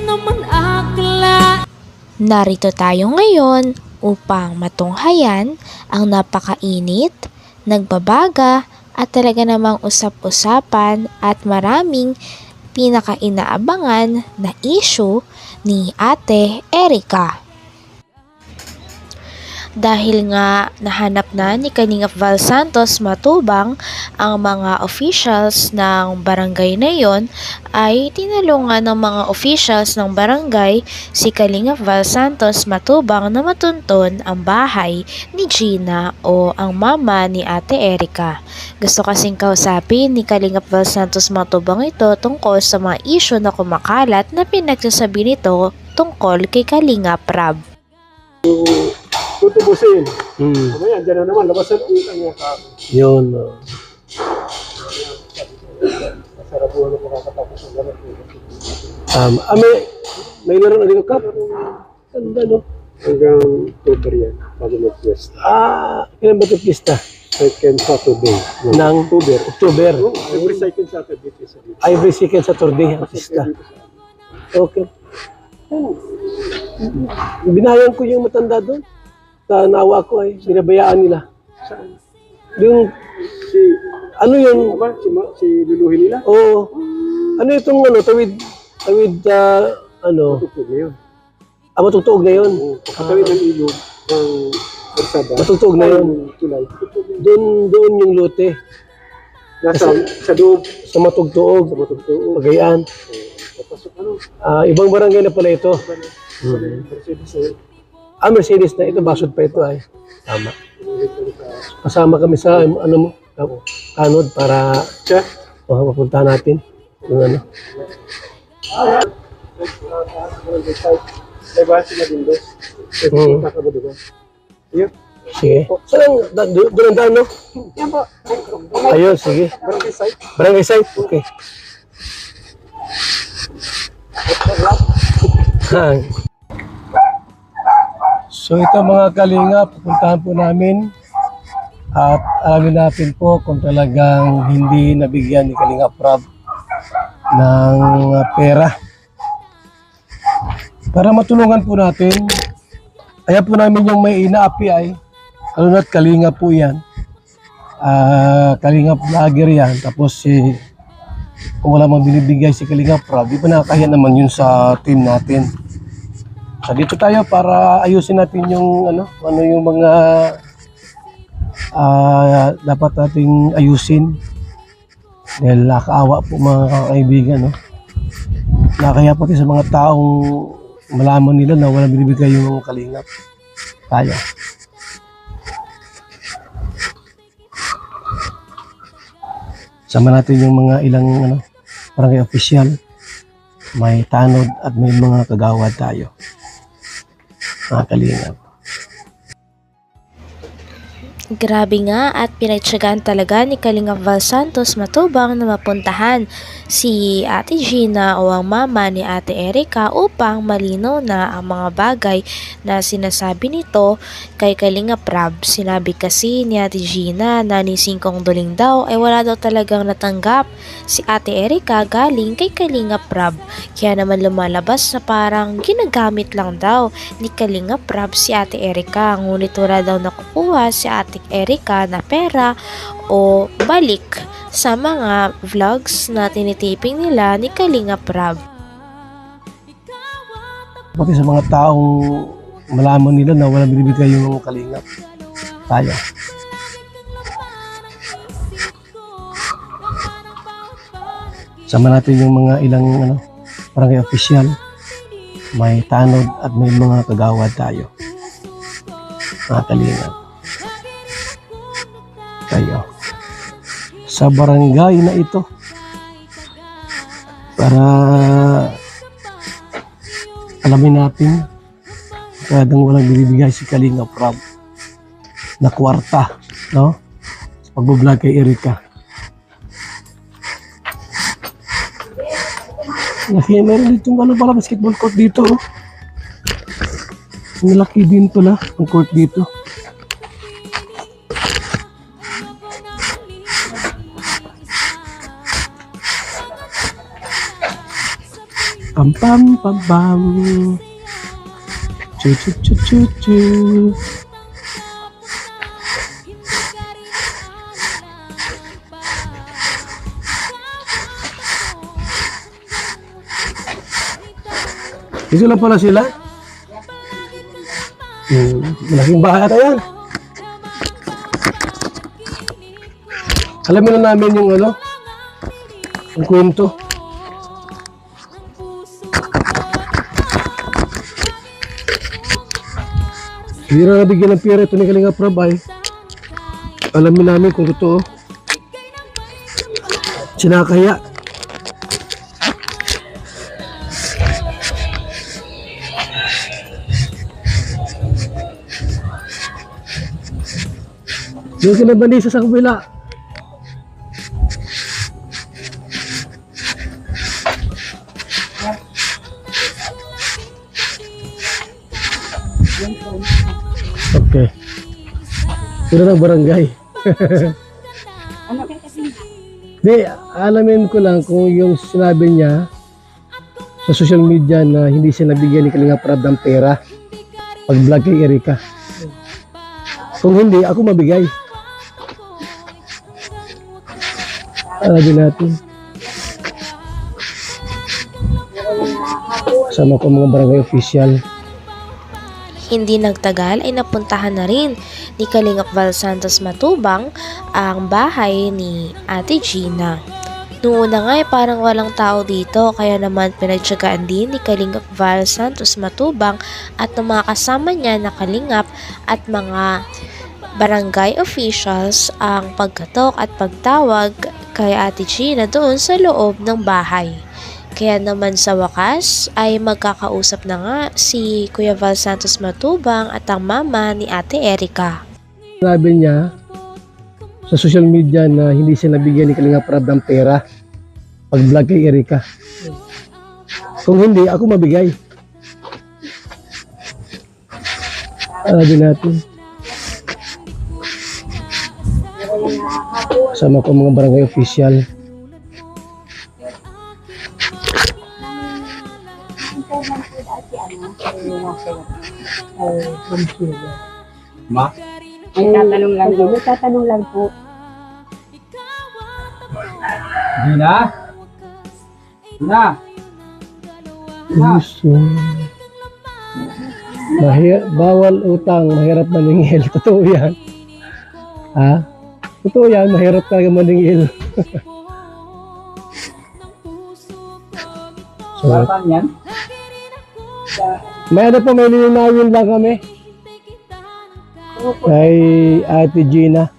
naman akla. Narito tayo ngayon upang matunghayan ang napakainit, nagbabaga at talaga namang usap-usapan at maraming pinaka-inaabangan na issue ni Ate Erica. Dahil nga nahanap na ni Kalingap Val Santos Matubang ang mga officials ng barangay na yon, ay tinulungan ng mga officials ng barangay si Kalingap Val Santos Matubang na matunton ang bahay ni Gina o ang mama ni Ate Erica. Gusto kasing kausapin ni Kalingap Val Santos Matubang ito tungkol sa mga issue na kumakalat na pinagsasabi nito tungkol kay Kalingap Rab. Tutubusin. Mamaya, dyan na naman. Labasan ko yung kanya ka. Yun. Masarap po ano makakatapos ng ganap. May laro na dito, Kap. Ganda, no? Hanggang October yan. Bago mag-fiesta. Kailan ba ito pista? Second Saturday. Ng October. Every second Saturday. Every second Saturday ang pista. Okay. Binayan ko yung matanda doon. Sa nawa ko ay binabayaan nila. Saan? Yung, Si, ano yun? Ama, si luluhin nila? Oo. Ano itong tawid, Tutugtog na yun. matugtuog na yun. Katawid ng ilog ng Barsada. Matugtuog na yun. Tulay. Tutugtog na yun. Doon yung lote. Nasa sa loob. Sa matugtuog. Sa matugtog. Pagayaan. Papasok ano? Ibang barangay na pala ito. Mercedes na yun. Mercedes na ito. Basod pa ito ay. Tama. Kasama kami sa tanod para Siya? mapuntahan natin. Yung ano. Diba sila din dos? Kakaba diba? Iya. Sige. Saan? Doon ang daan, no? Yan po. Ayun, sige. Barangay site. Barangay site? Okay. So ito mga kalinga, pupuntahan po namin at alamin natin po kung talagang hindi nabigyan ni Kalingap Rab ng pera. Para matulungan po natin, kaya po namin yung may inaapi ay, ano na't Kalinga po yan. Kalingap vlogger yan. Tapos kung wala mang binibigay si Kalingap Rab, di ba nakakahiya naman yun sa team natin. So dito tayo para ayusin natin yung ano yung mga dapat nating ayusin. Dahil nakakaawa po mga kaibigan, no? Nakakaya pati sa mga taong malaman nila na walang binibigay yung Kalingap. Tayo. Sama natin yung mga ilang barangay official. May tanod at may mga kagawad tayo. Mga Kalingap. Grabe nga at pinagtyagaan talaga ni Kalingap Val Santos Matubang na mapuntahan si Ate Gina o ang mama ni Ate Erica upang malinaw na ang mga bagay na sinasabi nito kay Kalingap Rab. Sinabi kasi ni Ate Gina na ni Singkong Duling daw ay wala daw talagang natanggap si Ate Erica galing kay Kalingap Rab. Kaya naman lumalabas na parang ginagamit lang daw ni Kalingap Rab si Ate Erica. Ngunit wala daw nakukuha si Ate Erica na pera o balik sa mga vlogs na tinitiping nila ni Kalingap Rab. Pati sa mga taong malaman nila na walang binibigay yung Kalingap. Tayo. Sama natin yung mga ilang barangay official. May tanod at may mga kagawad tayo. Mga Kalingap. Tayo. Sa barangay na ito. Para alamin natin talagang walang binibigay si Kalingap Rab na kwarta, no? Sa pagbablog kay Erica. Kaya meron dito pala basketball court dito, oh. Malaki din to ang court dito. Pam pam pam pam. Chu chu chu chu chu. Dito lang pala sila. Malaking bahay ata yan. Alamin na namin yung ano, yung kwento. Hindi na nabigyan ng pera ito ni Kalinga Prab ay alamin namin kung totoo. Sinakaya. Yung kinabanisa sa kabila. Okay. Sino ng barangay? Di, alamin ko lang kung yung sinabi niya sa social media na hindi siya nabigyan ni Kalinga Prab ng pera pag vlog kay Erika. Kung hindi, ako mabigay. Alamin natin. Kasama ko mga barangay official. Hindi nagtagal ay napuntahan na rin ni Kalingap Val Santos Matubang ang bahay ni Ate Gina. Noong una nga ay parang walang tao dito, kaya naman pinagtyagaan din ni Kalingap Val Santos Matubang at ng mga kasama niya na Kalingap at mga barangay officials ang pagkatok at pagtawag kay Ate Gina doon sa loob ng bahay. Kaya naman sa wakas ay magkakausap na nga si Kuya Val Santos Matubang at ang mama ni Ate Erika. Sabi niya sa social media na hindi siya nabigyan ni Kalinga Prab ng pera pag vlog kay Erika. Kung hindi, ako mabigay. Alamin natin. Kasama ko mga barangay official. Ma? Tatanong lang po. Tatanong lang po. Gina? Gina? Gusto. Bawal utang, mahirap maningil. Totoo yan. Ha? Totoo yan, mahirap talaga maningil. So, Saan yan? may ano pa, may linawin lang kami. Kay Ate Gina.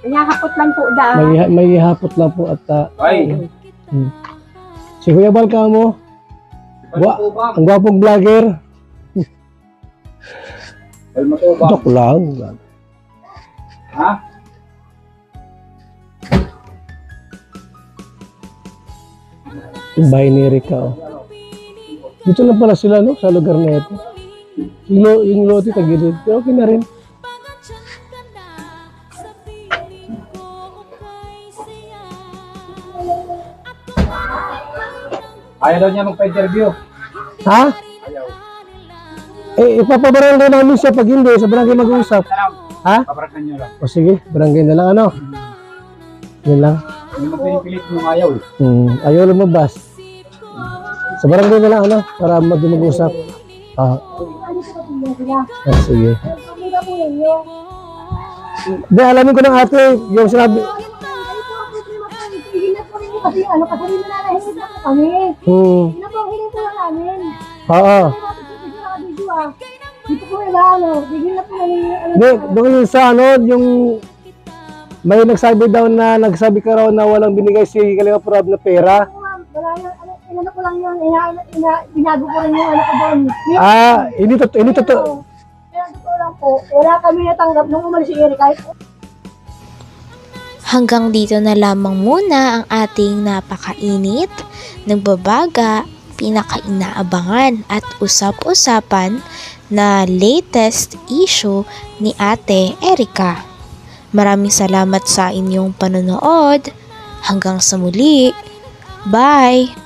Nakakapot lang po daan. May hapot lang po at Ay! si Kuya Balka mo. Ang gwapong vlogger. Ay, matubang. Joke lang. Ha? Yung bahay ni Erika. Oh. Dito lang pala sila no, sa lugar na ito. Yung lote tagilid. Pero okay na rin. Ayaw daw niya magpa-interview. Ha? Ayaw. Ipapabarangay namin siya pag hindi. Sa barangay mag-uusap. Ha? Paparaknan niyo lang. O sige, barangay na lang ano. Yan lang. Hindi mo pinipilit yung ayaw eh. Ayaw lumabas. Sa barangay na lang ano, para mag-usap. Sige. Hindi, alamin ko ng ate, yung sinabi. Kasi ano, kasi nananahingi na kami. Yun po ang hiling po lang namin. Oo. Dito po yung ano, bigyan na po namin. Hindi, doon yung sa ano, yung may nagsabi daw na, nagsabi ka raw na walang binigay si Kalinga Prab na pera. Wala yan, inano ko lang yun, binago ko rin yung ano ko doon. Hindi totoo. Kaya totoo lang po, wala kami natanggap nung umalis si Eric kahit Hanggang dito na lamang muna ang ating napakainit, nagbabaga, pinakainaabangan at usap-usapan na latest issue ni Ate Erika. Maraming salamat sa inyong panonood. Hanggang sa muli. Bye!